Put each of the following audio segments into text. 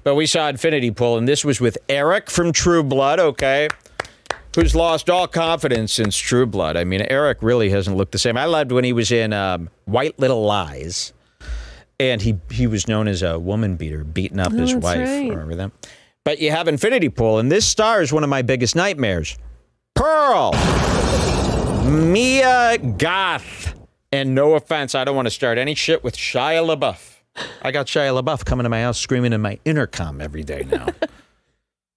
But we saw Infinity Pool, and this was with Eric from True Blood, okay? Who's lost all confidence since True Blood. I mean, Eric really hasn't looked the same. I loved when he was in White Little Lies, and he was known as a woman beater, beating up his wife. Right. Remember that? But you have Infinity Pool, and this stars one of my biggest nightmares. Pearl. Mia Goth. And no offense, I don't want to start any shit with Shia LaBeouf. I got Shia LaBeouf coming to my house screaming in my intercom every day now.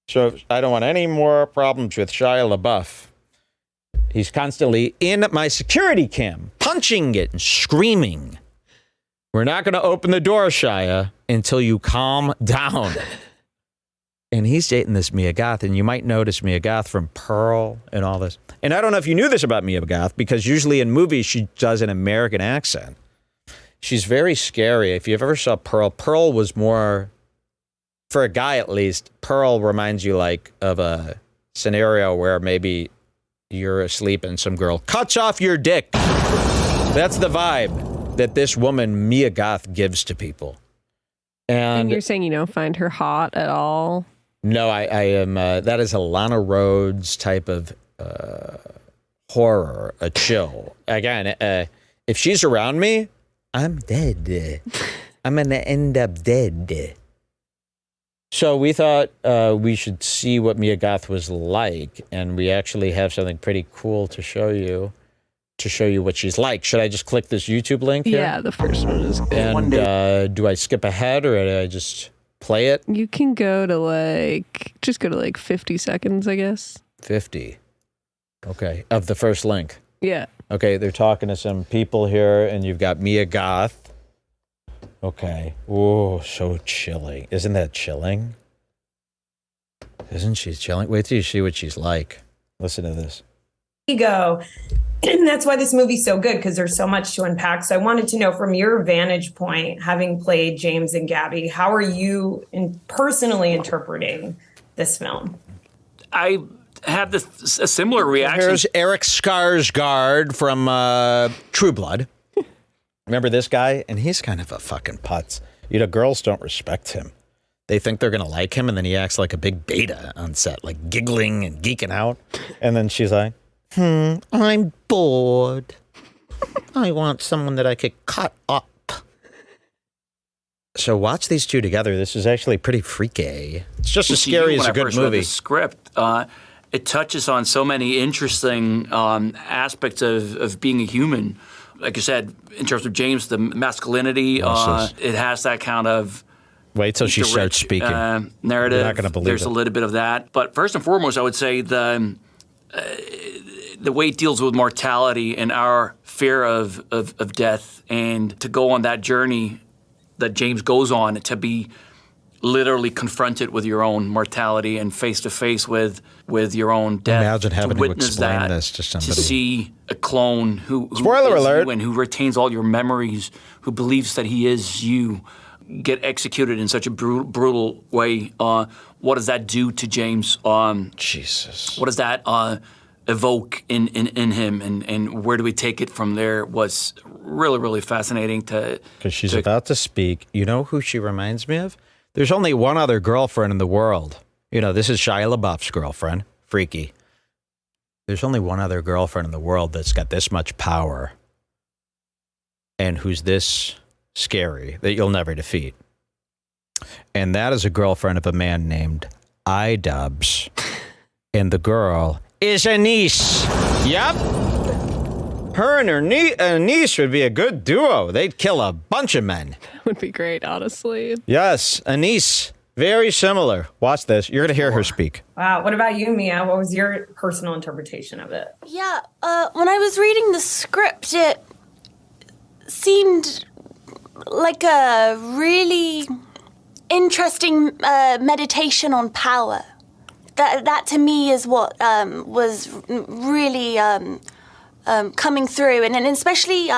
So I don't want any more problems with Shia LaBeouf. He's constantly in my security cam, punching it and screaming. We're not going to open the door, Shia, until you calm down. And he's dating this Mia Goth, and you might notice Mia Goth from Pearl and all this. And I don't know if you knew this about Mia Goth, because usually in movies she does an American accent. She's very scary. If you ever saw Pearl, Pearl was more, for a guy at least, Pearl reminds you like of a scenario where maybe you're asleep and some girl cuts off your dick. That's the vibe that this woman, Mia Goth, gives to people. And you're saying you don't find her hot at all? No, I am. That is a Lana Rhoades type of horror, a chill. Again, if she's around me, I'm dead. I'm going to end up dead. So we thought we should see what Mia Goth was like, and we actually have something pretty cool to show you what she's like. Should I just click this YouTube link here? Yeah, the first one is good. And do I skip ahead, or do I just play it? You can go to just go to 50 seconds, I guess. 50. Okay, of the first link. Yeah. Okay, they're talking to some people here, and you've got Mia Goth. Okay. Oh, so chilling. Isn't that chilling? Isn't she chilling? Wait till you see what she's like. Listen to this. Ego. And that's why this movie's so good, because there's so much to unpack. So I wanted to know, from your vantage point, having played James and Gabby, how are you personally interpreting this film? I have a similar reaction. Here's Eric Skarsgård from True Blood. Remember this guy? And he's kind of a fucking putz. Girls don't respect him. They think they're going to like him, and then he acts like a big beta on set, like giggling and geeking out. And then she's like, I'm bored. I want someone that I could cut up. So watch these two together. This is actually pretty freaky. It's just as scary as a good movie. Read the script, it touches on so many interesting aspects of being a human. Like you said, in terms of James, the masculinity, it has that kind of... Wait till she starts speaking. Narrative. You're not going to believe There's it. a little bit of that. But first and foremost, I would say the way it deals with mortality and our fear of death, and to go on that journey that James goes on, to be literally confronted with your own mortality and face to face with your own death. Imagine having to explain that, this to somebody. To see a clone who Spoiler is alert. you and who retains all your memories, who believes that he is you, get executed in such a brutal way. What does that do to James? Jesus. What does that evoke in him, and where do we take it from there? Was really, really fascinating to... Because she's about to speak. You know who she reminds me of? There's only one other girlfriend in the world. This is Shia LaBeouf's girlfriend. Freaky. There's only one other girlfriend in the world that's got this much power and who's this scary that you'll never defeat. And that is a girlfriend of a man named iDubbbz. And the girl is Anise. Yep. Her and her niece would be a good duo. They'd kill a bunch of men. That would be great, honestly. Yes, Anise. Very similar. Watch this. You're going to hear her speak. Wow. What about you, Mia? What was your personal interpretation of it? Yeah, when I was reading the script, it seemed like a really interesting meditation on power. That to me is what was really coming through, and especially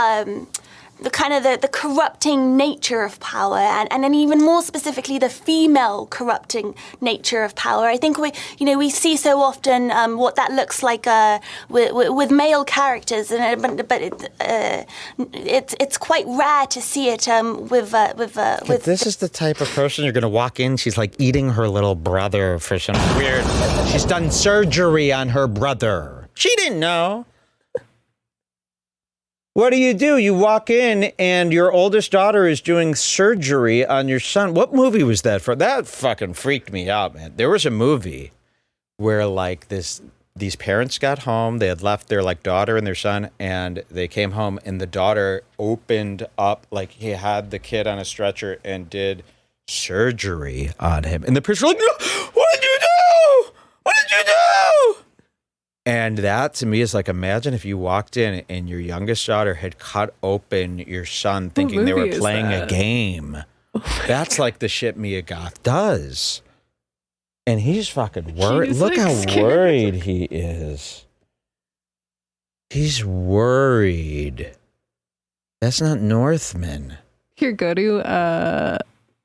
the corrupting nature of power, and then even more specifically the female corrupting nature of power. I think we see so often what that looks like with male characters, but it's quite rare to see it with. This is the type of person you're going to walk in. She's like eating her little brother for some weird. She's done surgery on her brother. She didn't know. What do? You walk in and your oldest daughter is doing surgery on your son. What movie was that for? That fucking freaked me out, man. There was a movie where like these parents got home. They had left their like daughter and their son, and they came home, and the daughter opened up, like he had the kid on a stretcher and did surgery on him. And the parents were like, "No, what did you do? What did you do?" And that to me is like, imagine if you walked in and your youngest daughter had cut open your son thinking they were playing a game. That's like the shit Mia Goth does. And he's fucking worried. Look how worried he is. He's worried. That's not Northman. Here, go to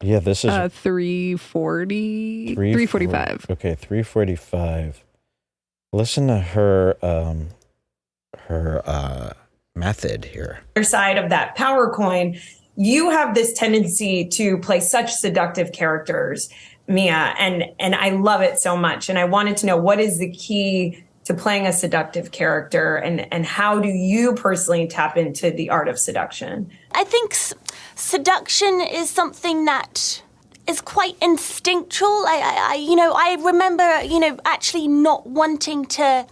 yeah, this is 340, 345. Okay, 345. Listen to her method here. Other side of that power coin, you have this tendency to play such seductive characters, Mia, and I love it so much. And I wanted to know, what is the key to playing a seductive character, and how do you personally tap into the art of seduction? I think seduction is something that is quite instinctual. I remember, actually not wanting to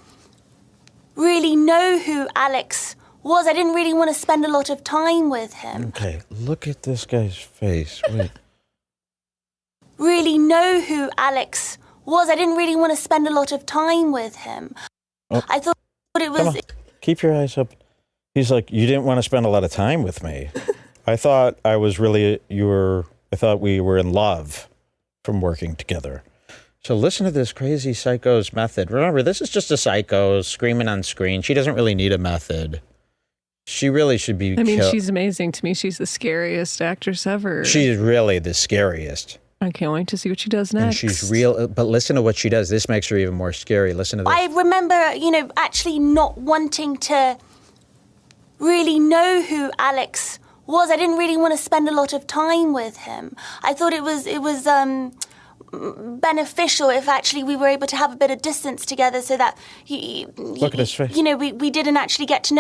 really know who Alex was. I didn't really want to spend a lot of time with him. Okay, look at this guy's face. Wait. Really know who Alex was. I didn't really want to spend a lot of time with him. Oh. I thought it was... Keep your eyes up. He's like, you didn't want to spend a lot of time with me. I thought I thought we were in love from working together. So listen to this crazy psycho's method. Remember, this is just a psycho screaming on screen. She doesn't really need a method. She really should be killed. She's amazing to me. She's the scariest actress ever. She's really the scariest. I can't wait to see what she does next. And she's real, but listen to what she does. This makes her even more scary. Listen to this. I remember, actually not wanting to really know who Alex was. I didn't really want to spend a lot of time with him. I thought it was beneficial if actually we were able to have a bit of distance together, so that look at his face. We didn't actually get to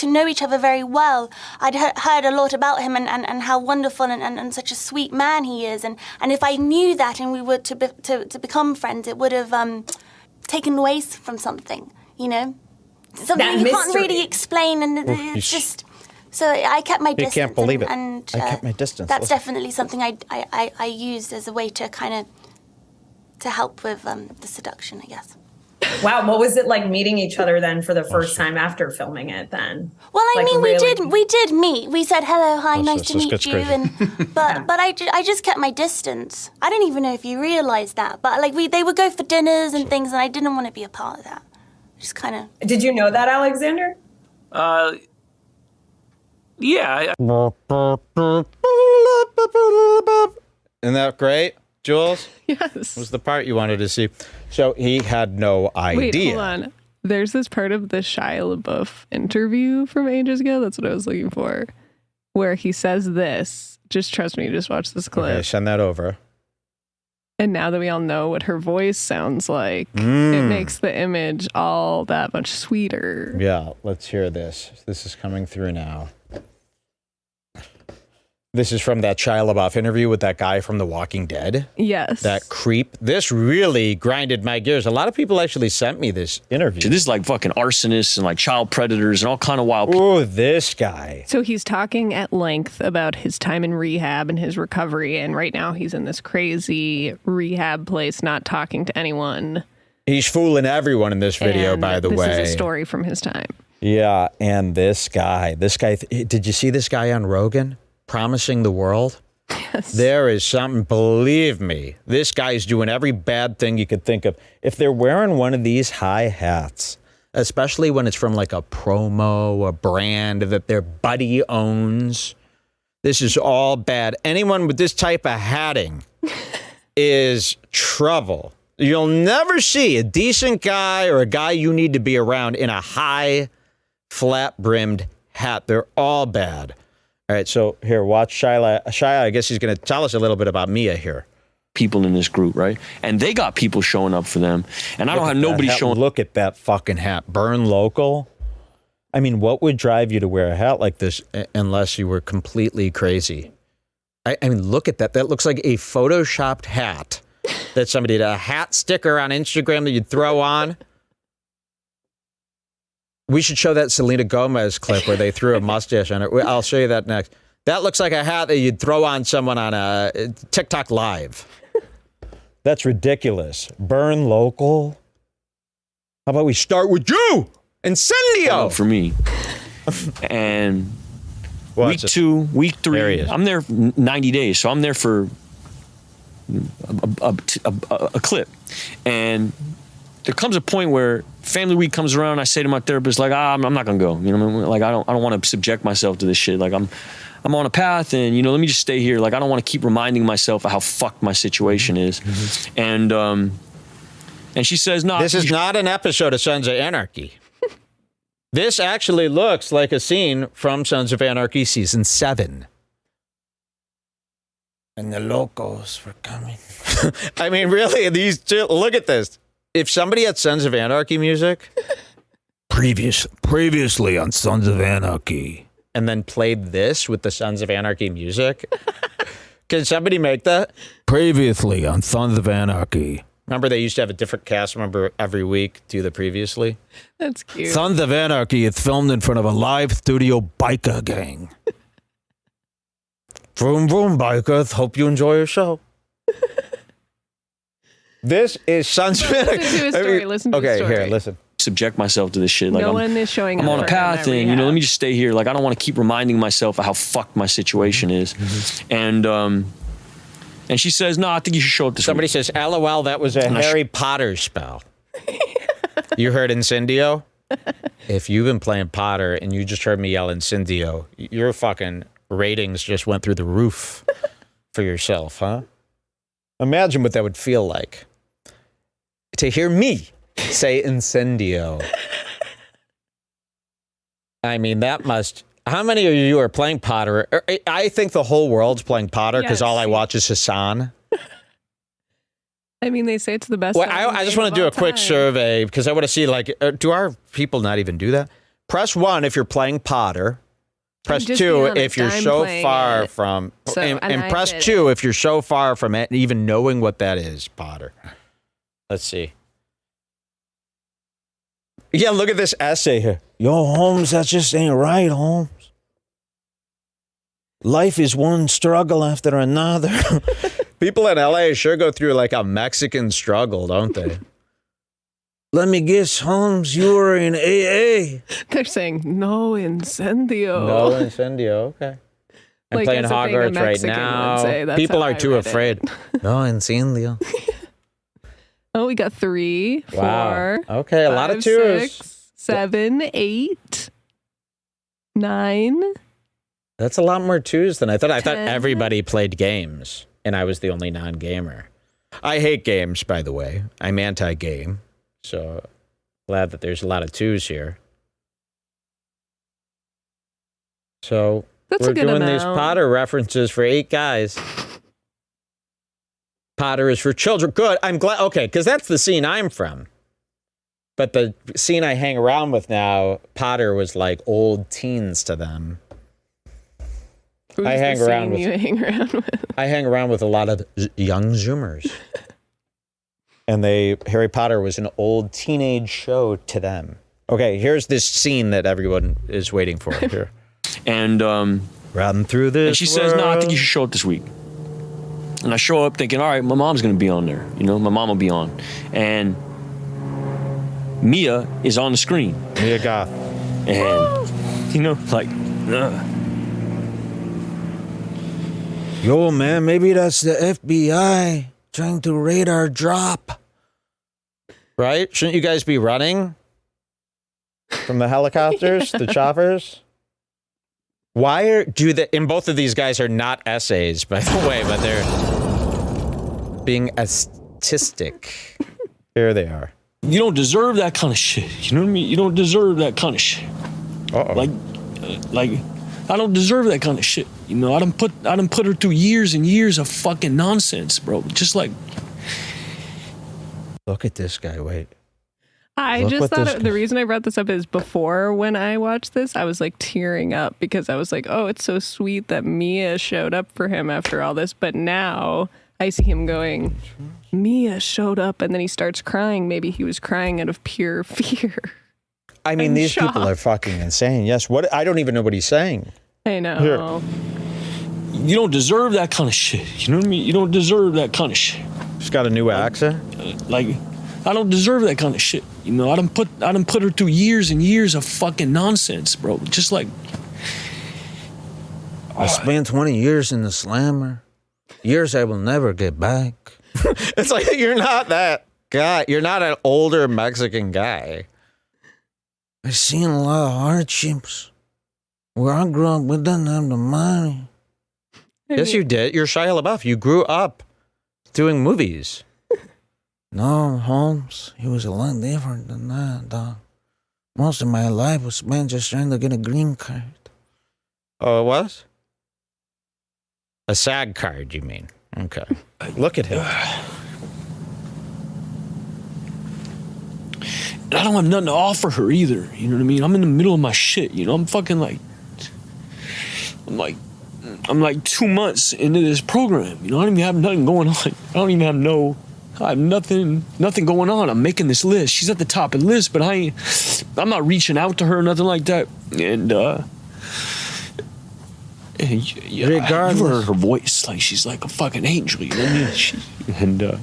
know each other very well. I'd heard a lot about him and how wonderful and such a sweet man he is, and if I knew that and we were to become friends, it would have taken away from something, something that you can't really explain, and it's just. So I kept my distance. You can't believe it. And, I kept my distance. That's definitely something I used as a way to kind of to help with the seduction, I guess. Wow, what was it like meeting each other then for the first time after filming it then? Well, we did meet. We said hello, hi, nice to meet you, crazy. and but I just kept my distance. I don't even know if you realized that, but they would go for dinners and things, and I didn't want to be a part of that. Just kind of. Did you know that, Alexander? Yeah. Isn't that great, Jules? Yes. Was the part you wanted to see. So he had no idea. Wait, hold on. There's this part of the Shia LaBeouf interview from ages ago. That's what I was looking for. Where he says this. Just trust me. Just watch this clip. Okay, send that over. And now that we all know what her voice sounds like, it makes the image all that much sweeter. Yeah, let's hear this. This is coming through now. This is from that Shia LaBeouf interview with that guy from The Walking Dead. Yes. That creep. This really grinded my gears. A lot of people actually sent me this interview. This is like fucking arsonists and like child predators and all kind of wild people. Oh, this guy. So he's talking at length about his time in rehab and his recovery. And right now he's in this crazy rehab place, not talking to anyone. He's fooling everyone in this video, and by the way. This is a story from his time. Yeah, and this guy, did you see this guy on Rogan? Promising the world? Yes. There is something, believe me, this guy's doing every bad thing you could think of. If they're wearing one of these high hats, especially when it's from like a promo, a brand that their buddy owns. This is all bad. Anyone with this type of hatting is trouble. You'll never see a decent guy or a guy you need to be around in a high, flat-brimmed hat. They're all bad. All right, so here, watch Shia. Shia, I guess he's going to tell us a little bit about Mia here. People in this group, right? And they got people showing up for them. And I don't have nobody showing. Look at that fucking hat. Burn local. I mean, what would drive you to wear a hat like this unless you were completely crazy? I mean, look at that. That looks like a photoshopped hat that somebody did. A hat sticker on Instagram that you'd throw on. We should show that Selena Gomez clip where they threw a mustache on it. I'll show you that next. That looks like a hat that you'd throw on someone on a TikTok live. That's ridiculous. Burn local. How about we start with you? Incendio! For me. And week 2, week 3, I'm there 90 days. So I'm there for a clip. And there comes a point where family week comes around. I say to my therapist, like, I'm not going to go. You know what I mean? Like, I don't want to subject myself to this shit. Like, I'm on a path and, let me just stay here. Like, I don't want to keep reminding myself of how fucked my situation is. Mm-hmm. And she says, no. This is not an episode of Sons of Anarchy. This actually looks like a scene from Sons of Anarchy season 7. And the locals were coming. I mean, really, these two, look at this. If somebody had Sons of Anarchy music, previously on Sons of Anarchy, and then played this with the Sons of Anarchy music, can somebody make that? Previously on Sons of Anarchy. Remember they used to have a different cast member every week do the previously? That's cute. Sons of Anarchy is filmed in front of a live studio biker gang. Vroom, vroom, bikers. Hope you enjoy your show. This is Sons of Anarchy. Listen to his story. Listen to his story. Okay, here, listen. Subject myself to this shit. Like, no one is showing up. I'm on a path and, rehab. let me just stay here. Like, I don't want to keep reminding myself of how fucked my situation is. Mm-hmm. And she says, no, I think you should show up this Somebody week. says, LOL, that was a Harry Potter spell. You heard Incendio? If you've been playing Potter and you just heard me yell Incendio, your fucking ratings just went through the roof for yourself, huh? Imagine what that would feel like. To hear me say Incendio. I mean, that must... How many of you are playing Potter? I think the whole world's playing Potter because all I watch is Hassan. I mean, they say it's the best. Well, I just want to do a quick survey because I want to see, like, do our people not even do that? Press 1 if you're playing Potter. Press 2 if you're so far from... And press 2 if you're so far from it, even knowing what that is, Potter. Let's see. Yeah, look at this essay here. Yo, Holmes, that just ain't right, Holmes. Life is one struggle after another. People in LA sure go through like a Mexican struggle, don't they? Let me guess, Holmes, you were in AA. They're saying, no incendio. No incendio, okay. I'm Like, playing that's a thing a Hogwarts right Mexican would say. now. That's People how are I too read afraid. No incendio. Oh, we got 3, 4. Wow. Okay, a lot of 5, twos. 6, 7, 8, 9. That's a lot more twos than I thought. I thought 10. everybody played games, and I was the only non-gamer. I hate games, by the way. I'm anti-game, so glad that there's a lot of twos here. So That's we're a good doing these amount. Potter references for 8 guys. Potter is for children. Good. I'm glad. Okay, because that's the scene I'm from. But the scene I hang around with now, Potter was like old teens to them. Who's I hang the around scene you hang around with. I hang around with a lot of young Zoomers. And Harry Potter was an old teenage show to them. Okay, here's this scene that everyone is waiting for here. And Riding through this and she says, no, I think you should show up this week. And I show up thinking, all right, my mom's going to be on there. My mom will be on. And Mia is on the screen. Mia Goth. And, like, Yo, man, maybe that's the FBI trying to raid our drop. Right? Shouldn't you guys be running? from the helicopters, the choppers? In both of these guys are not essays, by the way, but they're being artistic. Here they are. You don't deserve that kind of shit. You know what I mean? You don't deserve that kind of shit. Uh-oh. Like, I don't deserve that kind of shit. You know, I done put her through years and years of fucking nonsense, bro. Just like, Look at this guy. Wait. I Look just what thought this the reason I brought this up is before when I watched this, I was like tearing up because I was like, oh, it's so sweet that Mia showed up for him after all this. But now I see him going, Mia showed up, and then he starts crying. Maybe he was crying out of pure fear. I mean, I'm these shocked. people are fucking insane. Yes. What? I don't even know what he's saying. I know. Here. you don't deserve that kind of shit. You know what I mean? You don't deserve that kind of shit. He's got a new accent. Like, I don't deserve that kind of shit. You know, I done put her through years and years of fucking nonsense, bro. Just like, I spent 20 years in the slammer. Years I will never get back. It's like, you're not that guy. You're not an older Mexican guy. I've seen a lot of hardships. Where I grew up, we didn't have the money. Yes, you did. You're Shia LaBeouf. You grew up doing movies. No, Holmes, he was a lot different than that, dog. Most of my life was spent just trying to get a green card. Oh, it was? A SAG card, you mean? Okay. Look at him. and I don't have nothing to offer her either. You know what I mean? I'm in the middle of my shit. You know, I'm like 2 months into this program. You know, I don't even have nothing going on. I have nothing going on. I'm making this list. She's at the top of the list, but I'm not reaching out to her or nothing like that. And Regardless. you heard her voice, like she's like a fucking angel. You know what I mean?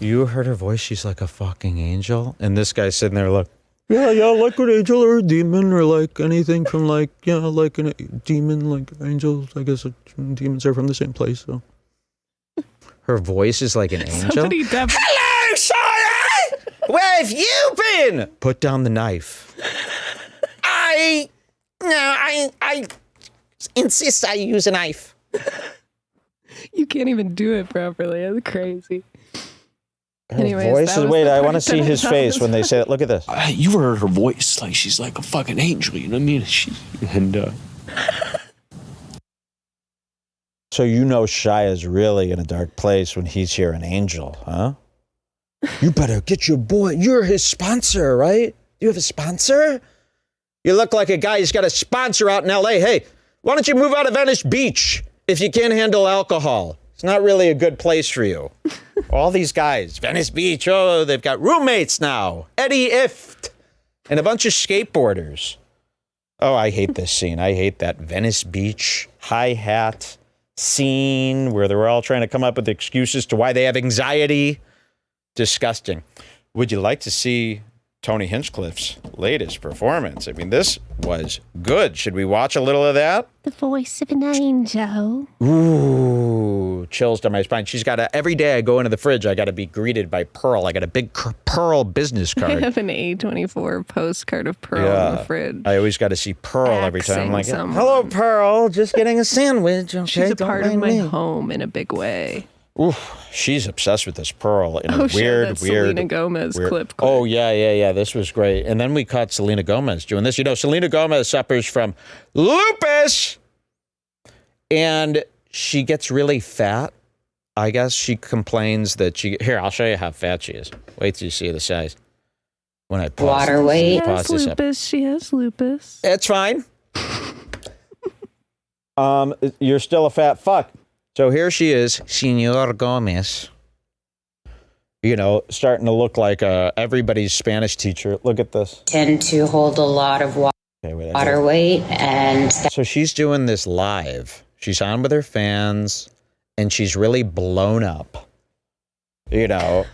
You heard her voice, she's like a fucking angel? And this guy's sitting there like, yeah, like an angel or a demon or like anything from like, yeah, like a demon, like angels. I guess demons are from the same place, so. Her voice is like an angel. Somebody Hello, Shia! Where have you been? Put down the knife. I insist I use a knife. You can't even do it properly. That's crazy. Her Anyways, voice that is, was wait, the I part want to see that I his thought face was when they say it. Look at this. You heard her voice, like she's like a fucking angel. You know what I mean? So you know Shia's really in a dark place when he's here an angel, huh? You better get your boy. You're his sponsor, right? You have a sponsor? You look like a guy who's got a sponsor out in L.A. Hey, why don't you move out of Venice Beach if you can't handle alcohol? It's not really a good place for you. All these guys, Venice Beach, oh, they've got roommates now. Eddie Ift and a bunch of skateboarders. Oh, I hate this scene. I hate that Venice Beach hi-hat scene where they're all trying to come up with excuses to why they have anxiety. Disgusting. Would you like to see Tony Hinchcliffe's latest performance? I mean, this was good. Should we watch a little of that? The voice of an angel. Ooh, chills down my spine. She's got every day I go into the fridge, I got to be greeted by Pearl. I got a big Pearl business I card. have an A24 postcard of Pearl in the fridge. I always got to see Pearl every time. I'm like, Axing someone. hello, Pearl. Just getting a sandwich. Okay, She's a don't part of mind my me. home in a big way. Oof, she's obsessed with this Pearl in a Oh, shit, weird, that Selena Gomez clip. Oh, yeah. This was great. And then we caught Selena Gomez doing this. You know, Selena Gomez suffers from lupus. And she gets really fat. I guess she complains that here, I'll show you how fat she is. Wait till you see the size. When I pause, Water She weight. has pause this up. lupus. She has lupus. It's fine. You're still a fat fuck. So here she is, Senor Gomez. You know, starting to look like everybody's Spanish teacher. Look at this. Tend to hold a lot of Okay, wait, water weight, and So she's doing this live. She's on with her fans, and she's really blown up. You know,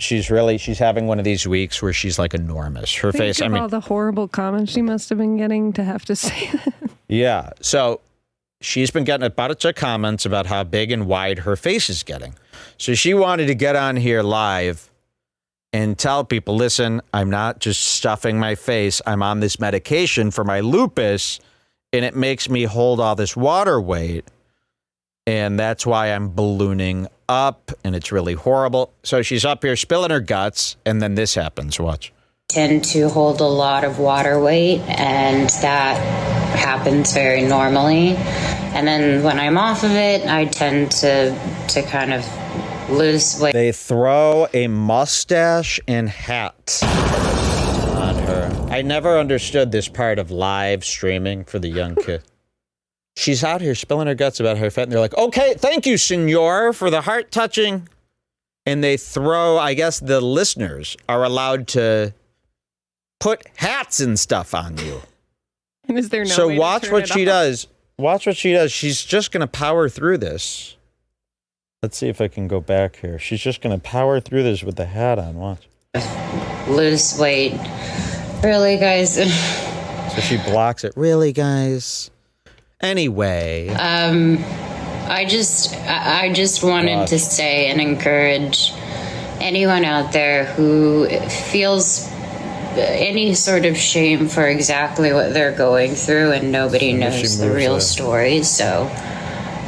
she's having one of these weeks where she's like enormous. Her face, Think I of mean, all the horrible comments she must have been getting to have to say that. yeah. So she's been getting a bunch of comments about how big and wide her face is getting. So she wanted to get on here live and tell people, listen, I'm not just stuffing my face. I'm on this medication for my lupus, and it makes me hold all this water weight. And that's why I'm ballooning up, and it's really horrible. So she's up here spilling her guts, and then this happens. Watch. Tend to hold a lot of water weight, and that happens very normally. And then when I'm off of it, I tend to kind of lose weight. They throw a mustache and hat on her. I never understood this part of live streaming for the young kid. She's out here spilling her guts about her fat, and they're like, okay, thank you, senor, for the heart-touching. And they throw, I guess the listeners are allowed to put hats and stuff on you. And is there no So way watch to turn what it she off? does. Watch what she does. She's just going to power through this. Let's see if I can go back here. She's just going to power through this with the hat on. Watch. Lose weight. Really, guys? So she blocks it. Really, guys? Anyway. I just wanted to say and encourage anyone out there who feels any sort of shame for exactly what they're going through, and nobody knows the real story. So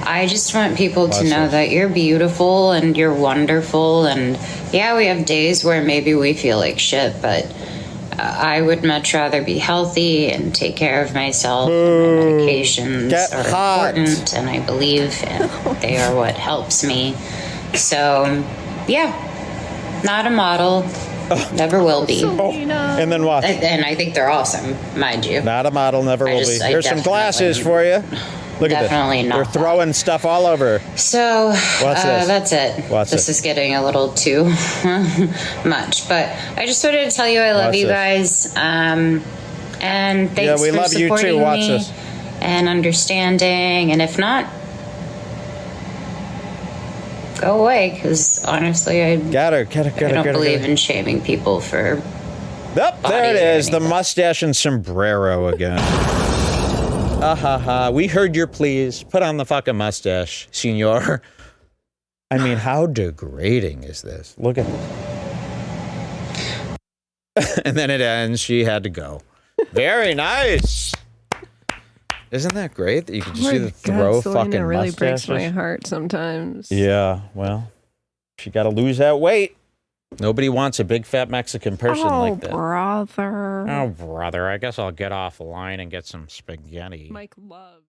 I just want people to know that you're beautiful and you're wonderful. And yeah, we have days where maybe we feel like shit, but I would much rather be healthy and take care of myself. And my medications are important, and I believe they are what helps me. So, yeah, not a model. Never will be. And then watch. And I think they're awesome, mind you. Not a model, never will be. Here's some glasses for you. Look at this. Definitely not. They're throwing stuff all over. So this. that's it. This is getting a little too much, but I just wanted to tell you I love you guys, and thanks we for love you supporting too. Watch me this. and understanding. And if not, go away, because honestly, I don't believe in shaming people for. Yep, there it is. The mustache and sombrero again. We heard your pleas. Put on the fucking mustache, senor. I mean, how degrading is this? Look at this. And then it ends. She had to go. Very nice. Isn't that great that you can just see the throw Selena fucking really mustaches? breaks my heart sometimes. Yeah, well, she got to lose that weight. Nobody wants a big fat Mexican person like that. Brother. Oh, brother. I guess I'll get off the line and get some spaghetti. Mike loves.